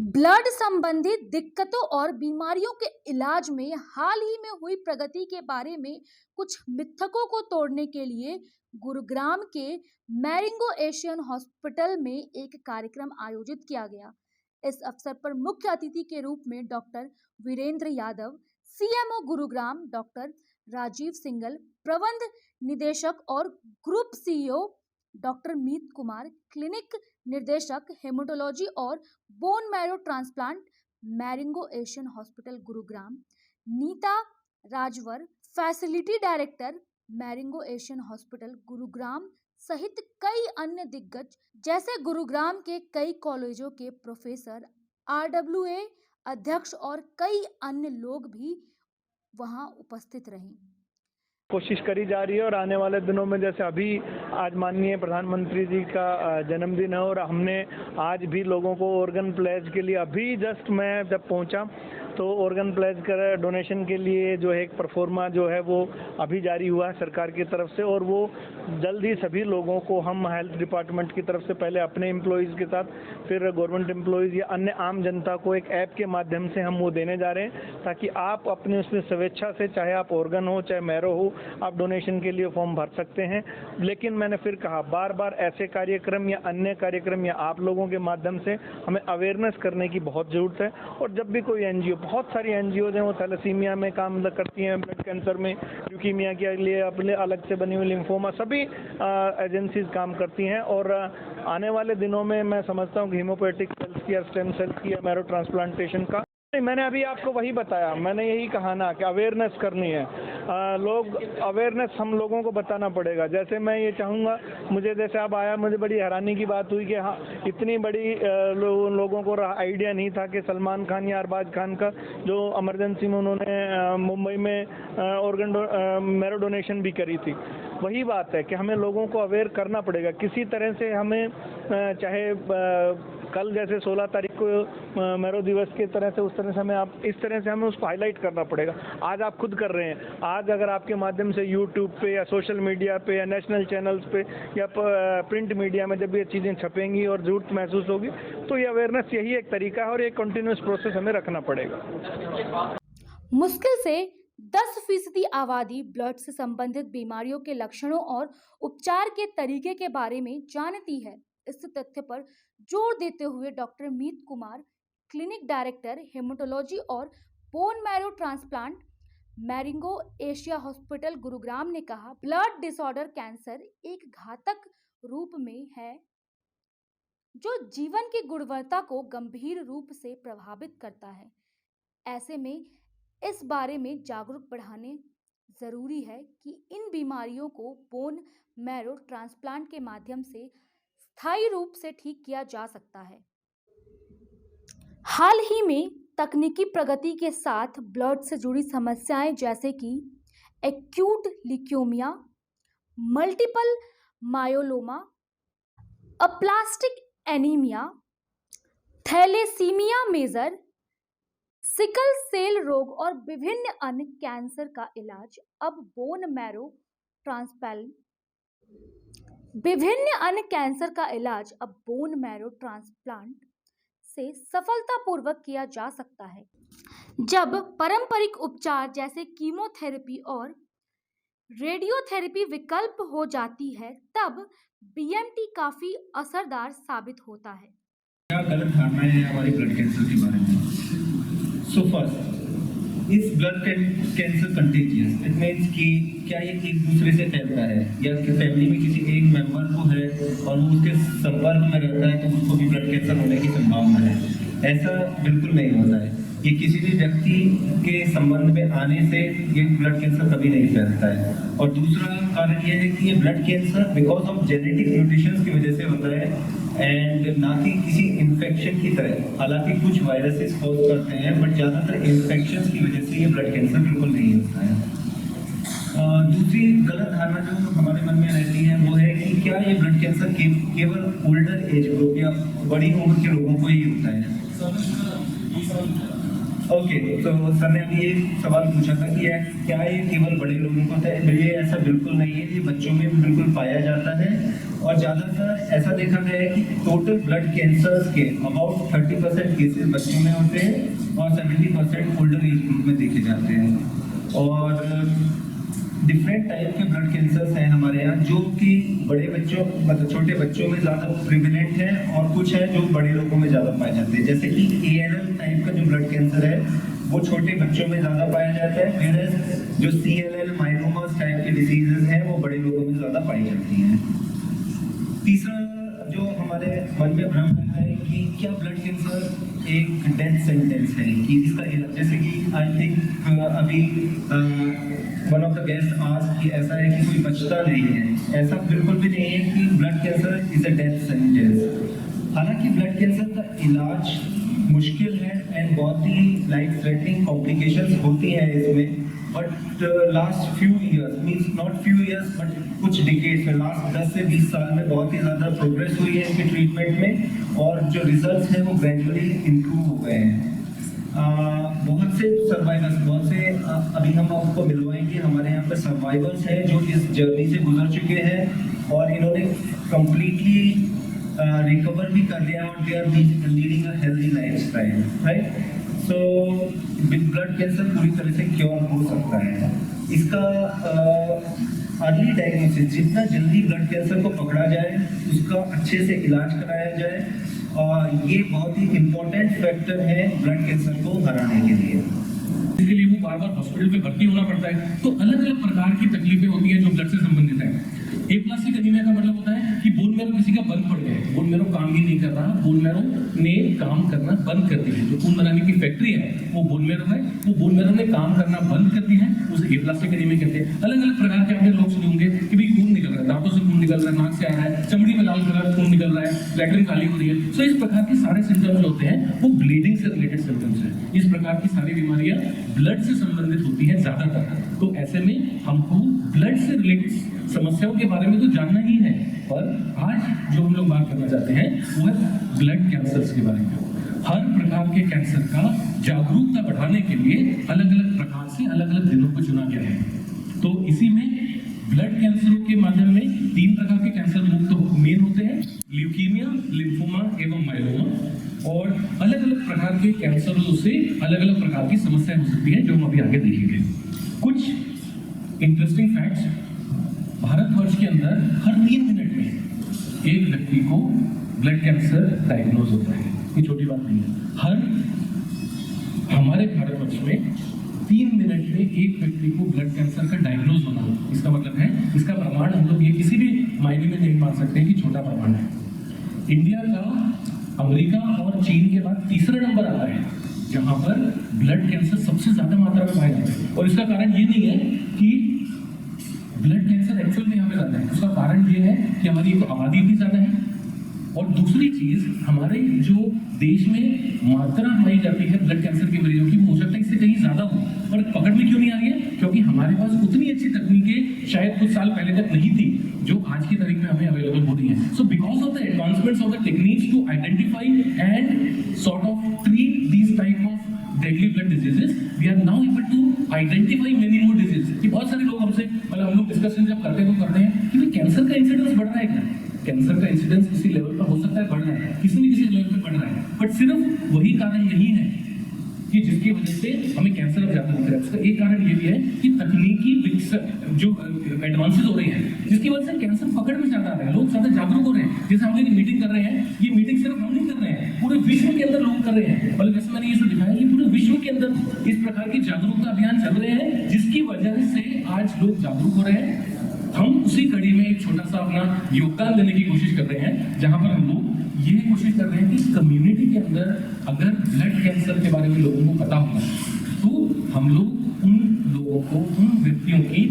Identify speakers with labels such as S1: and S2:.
S1: Blood संबंधित दिक्कतों और बीमारियों के इलाज में हाल ही में हुई प्रगति के बारे में कुछ मिथकों को तोड़ने के लिए गुरुग्राम के मैरिंगो एशियन हॉस्पिटल में एक कार्यक्रम आयोजित किया गया। इस अवसर पर मुख्य अतिथि के रूप में doctor Virendra Yadav, CMO Gurugram, doctor Rajeev Singal, प्रबंध निदेशक और group CEO doctor Meet Kumar, clinic निर्देशक हेमेटोलॉजी और bone marrow transplant Marengo Asian hospital Gurugram, Neeta Rajwar, facility director Marengo Asian hospital Gurugram सहित कई अन्य दिग्गज जैसे गुरुग्राम के कई कॉलेजों के प्रोफेसर, आरडब्ल्यूए अध्यक्ष और कई अन्य लोग भी वहां उपस्थित रहे।
S2: कोशिश करी जा रही है और आने वाले दिनों में जैसे अभी आज माननीय प्रधानमंत्री जी का जन्मदिन है और हमने आज भी लोगों को ऑर्गन प्लेज के लिए अभी जस्ट मैं जब पहुंचा तो ऑर्गन प्लेज कर डोनेशन के लिए जो है एक परफॉर्मा जो है वो अभी जारी हुआ है सरकार की तरफ से और वो जल्द ही सभी लोगों को हम हेल्थ डिपार्टमेंट की तरफ से पहले अपने एम्प्लॉयज़ के साथ फिर गवर्नमेंट एम्प्लॉयज़ या अन्य आम जनता को एक ऐप के माध्यम से हम वो देने जा रहे हैं ताकि आप अपने उसमें स्वेच्छा से, चाहे आप ऑर्गन हो चाहे मैरो हो, आप डोनेशन के लिए फॉर्म भर सकते हैं। लेकिन मैंने फिर कहा बार बार ऐसे कार्यक्रम या अन्य कार्यक्रम या आप लोगों के माध्यम से हमें अवेयरनेस करने की बहुत ज़रूरत है। और जब भी कोई एनजीओ, बहुत सारी एनजीओ हैं वो थैलेसीमिया में काम करती हैं, ब्लड कैंसर में, ल्यूकीमिया के लिए अपने अलग से बनी हुई लिम्फोमा, सभी एजेंसीज काम करती हैं। और आने वाले दिनों में मैं समझता हूँ कि हीमोपोएटिक सेल्स की या स्टेम सेल्स की या मैरो ट्रांसप्लांटेशन का मैंने अभी आपको वही बताया, मैंने यही कहा ना कि अवेयरनेस करनी है। लोग अवेयरनेस हम लोगों को बताना पड़ेगा। जैसे मैं ये चाहूँगा, मुझे जैसे अब आया, मुझे बड़ी हैरानी की बात हुई कि हाँ, इतनी बड़ी लोगों को आइडिया नहीं था कि सलमान खान या अरबाज खान का जो इमरजेंसी में उन्होंने मुंबई में ऑर्गन मैरो डोनेशन भी करी थी। वही बात है कि हमें लोगों को अवेयर करना पड़ेगा किसी तरह से। हमें चाहे कल जैसे 16 तारीख को मैरो दिवस की तरह से, उस तरह से हमें आप इस तरह से हमें उसको हाईलाइट करना पड़ेगा। आज आप खुद कर रहे हैं, आज अगर आपके माध्यम से यूट्यूब पे या सोशल मीडिया पे या नेशनल चैनल्स पे या प्रिंट मीडिया में जब ये चीज़ें छपेंगी और ज़रूरत महसूस होगी तो ये अवेयरनेस यही एक तरीका है और एक कंटिन्यूस प्रोसेस हमें रखना पड़ेगा।
S1: मुश्किल से 10% आबादी ब्लड से संबंधित बीमारियों के लक्षणों और उपचार के तरीके के बारे में जानती है। इस तथ्य पर जोर देते हुए doctor Meet Kumar, clinic director haematology और bone marrow transplant Marengo Asia hospital Gurugram ने कहा, ब्लड डिसऑर्डर कैंसर एक घातक रूप में है जो जीवन की गुणवत्ता को गंभीर रूप से प्रभावित करता है। ऐसे में इस बारे में जागरूक बढ़ाने जरूरी है कि इन बीमारियों को बोन मैरो ट्रांसप्लांट के माध्यम से स्थायी रूप से ठीक किया जा सकता है। हाल ही में तकनीकी प्रगति के साथ ब्लड से जुड़ी समस्याएं जैसे कि acute leukaemia, multiple myeloma, aplastic anaemia, thalassaemia major, sickle cell रोग और विभिन्न अन्य कैंसर का इलाज अब बोन मैरो ट्रांसप्लांट से सफलतापूर्वक किया जा सकता है। जब पारंपरिक उपचार जैसे कीमोथेरेपी और रेडियोथेरेपी विकल्प हो जाती है, तब बीएमटी काफी असरदार साबित होता है।
S3: क्या गलत धारणा है हमारी ब्लड कैंसर के बारे में? सो फर्स्ट, इस blood cancer contagious? It means कि क्या ये एक दूसरे से फैलता है या कि फैमिली में किसी एक मेंबर को है और वो उसके संपर्क में रहता है तो उसको भी ब्लड कैंसर होने की संभावना है? ऐसा बिल्कुल नहीं होता है। ये किसी भी व्यक्ति के संबंध में आने से ये ब्लड कैंसर कभी नहीं फैलता है। और दूसरा कारण ये है कि ये blood cancer because of genetic mutations की वजह से होता है एंड ना कि किसी इन्फेक्शन की तरह। हालांकि कुछ वायरसेस कॉज करते हैं बट ज़्यादातर इन्फेक्शन की वजह से ये ब्लड कैंसर बिल्कुल नहीं होता है। दूसरी गलत धारणा जो हमारे मन में रहती है वो है कि क्या ये ब्लड कैंसर केवल ओल्डर एज ग्रुप या बड़ी उम्र के लोगों को ही होता है? ओके, तो सर ने अभी ये सवाल पूछा था कि क्या ये केवल बड़े लोगों को होता है? ये ऐसा बिल्कुल नहीं है, ये बच्चों में भी बिल्कुल पाया जाता है और ज़्यादातर ऐसा देखा गया है कि टोटल ब्लड कैंसर्स के अबाउट 30% केसेस बच्चों में होते हैं और 70% ओल्डर एज ग्रुप में देखे जाते हैं। और डिफरेंट टाइप के ब्लड कैंसर्स हैं हमारे यहाँ, जो कि बड़े बच्चों मतलब छोटे बच्चों में ज़्यादा प्रिवेलेंट है और कुछ है जो बड़े लोगों में ज़्यादा पाए जाते हैं। जैसे कि ALL टाइप का जो ब्लड कैंसर है वो छोटे बच्चों में ज़्यादा पाया जाता है, whereas जो CLL माइलोमास टाइप के डिजीजेज हैं वो बड़े लोगों में ज़्यादा पाई जाती हैं। तीसरा जो हमारे मन में भ्रम रहता है कि क्या ब्लड कैंसर एक डेथ सेंटेंस है, कि इसका इलाज, जैसे कि आई थिंक अभी वन ऑफ द गेस्ट आज कि ऐसा है कि कोई बचता नहीं है। ऐसा बिल्कुल भी नहीं है कि blood cancer is a death sentence. हालांकि ब्लड कैंसर का इलाज मुश्किल है एंड बहुत ही लाइफ थ्रेटनिंग कॉम्प्लिकेशंस होती हैं इसमें, but last few years means not few years but कुछ डिकेड्स में, लास्ट 10 से 20 साल में बहुत ही ज़्यादा प्रोग्रेस हुई है इसके ट्रीटमेंट में और जो रिजल्ट्स हैं वो ग्रेजुअली इम्प्रूव हो गए हैं। बहुत से सर्वाइवर्स, बहुत से अभी हम आपको मिलवाएंगे, हमारे यहाँ पर सर्वाइवर्स हैं जो इस जर्नी से गुजर चुके हैं और इन्होंने कम्प्लीटली रिकवर भी कर लिया और they are leading a healthy lifestyle, right. So blood cancer पूरी तरह से क्योर हो सकता है। इसका अर्ली डायग्नोसिस, जितना जल्दी ब्लड कैंसर को पकड़ा जाए उसका अच्छे से इलाज कराया जाए, और ये बहुत ही इम्पोर्टेंट फैक्टर है ब्लड कैंसर को हराने के लिए।
S4: इसके लिए वो बार बार हॉस्पिटल में भर्ती होना पड़ता है। तो अलग अलग प्रकार की तकलीफें होती हैं जो ब्लड से संबंधित है। एप्लास्टिक एनीमिया का मतलब होता है कि बोन मैरो किसी का बंद पड़ गया है, बोन मैरो काम ही नहीं कर रहा, बोन मैरो ने काम करना बंद कर दिया है। जो खून बनाने की फैक्ट्री है वो बोन मैरो है, वो बोन मैरो ने काम करना बंद कर दिया है, उसे एप्लास्टिक एनीमिया कहते हैं। अलग अलग प्रकार के आपने लोग सुने होंगे कि भाई खून निकल रहा है, दांतों से खून निकल रहा है, नाक से आ रहा है, चमड़ी में लाल कलर खून निकल रहा है, लैट्रिन खाली हो रही है। सो इस प्रकार के सारे सिम्टम्स होते हैं वो ब्लीडिंग से रिलेटेड सिम्टम्स हैं। इस प्रकार की सारी बीमारियां ब्लड से संबंधित होती है ज्यादातर। तो ऐसे में हमको ब्लड से रिलेटेड समस्याओं के बारे में तो जानना ही है, पर आज जो हम लोग बात करना चाहते हैं वो है ब्लड कैंसर्स के बारे में। हर प्रकार के कैंसर का जागरूकता बढ़ाने के लिए अलग अलग प्रकार से अलग अलग दिनों को चुना गया है। तो इसी में ब्लड कैंसरों के माध्यम में 3 प्रकार के कैंसर मुक्त मेन होते हैं, ल्यूकीमिया, लिम्फोमा एवं माइलोमा। और अलग अलग प्रकार के कैंसरों से अलग अलग प्रकार की समस्याएं हो सकती हैं जो हम अभी आगे देखेंगे। कुछ इंटरेस्टिंग फैक्ट्स, भारतवर्ष के अंदर हर 3 मिनट में एक व्यक्ति को ब्लड कैंसर डायग्नोज होता है। ये छोटी बात नहीं है। हमारे भारतवर्ष में 3 मिनट में एक व्यक्ति को ब्लड कैंसर का डायग्नोज होना, इसका मतलब है, इसका प्रमाण हम लोग ये किसी भी मायने में नहीं मान सकते कि छोटा प्रमाण है। इंडिया का अमेरिका और चीन के बाद तीसरा नंबर आता है जहां पर ब्लड कैंसर सबसे ज्यादा मात्रा में पाया जाता है। और इसका कारण ये नहीं है कि ब्लड कैंसर एक्चुअल में यहाँ पे ज्यादा है, उसका कारण ये है कि हमारी एक आबादी इतनी ज्यादा है, और दूसरी चीज हमारे जो देश में मात्रा पाई जाती है ब्लड कैंसर के मरीजों की, वो हो सकता है इससे कहीं ज्यादा हो, और पकड़ में क्यों नहीं आ रही है? क्योंकि हमारे पास उतनी अच्छी तकनीकें शायद कुछ साल पहले तक नहीं थी जो आज की तारीख में हमें अवेलेबल हो रही है। So because of the advancements of the techniques to identify and sort of treat these type of deadly blood diseases, we are now able to identify many more diseases। कि बहुत सारे लोग हमसे, मतलब हम लोग डिस्कशन जब करते हैं कि भाई कैंसर का इंसिडेंस बढ़ रहा है क्या? कैंसर का इंसिडेंस किसी लेवल पर हो सकता है बढ़ रहा है, किसी न किसी लेवल पे बढ़ रहा है, बट सिर्फ वही कारण नहीं है कि जिसकी वजह से हमें कैंसर अब ज्यादा दिख रहा है। उसका एक कारण ये भी है कि तकनीकी जो एडवांसेस हो रही हैं, जिसकी वजह से कैंसर पकड़ में ज्यादा आ रहा है, लोग ज्यादा जागरूक हो रहे हैं। जैसे हम लोग मीटिंग कर रहे हैं, ये मीटिंग सिर्फ हम नहीं कर रहे हैं, पूरे विश्व के अंदर लोग कर रहे हैं। मतलब जैसे मैंने ये सब दिखाया कि पूरे विश्व के अंदर इस प्रकार की जागरूकता अभियान चल रहे हैं, जिसकी वजह से आज लोग जागरूक हो रहे हैं। हम उसी कड़ी में एक छोटा सा अपना योगदान देने की कोशिश कर रहे हैं, जहां पर हम लोग ये कोशिश कर रहे हैं कि कम्युनिटी के अंदर अगर ब्लड कैंसर के बारे में लोगों को पता होगा तो हम लोग उन लोगों को, उन व्यक्तियों की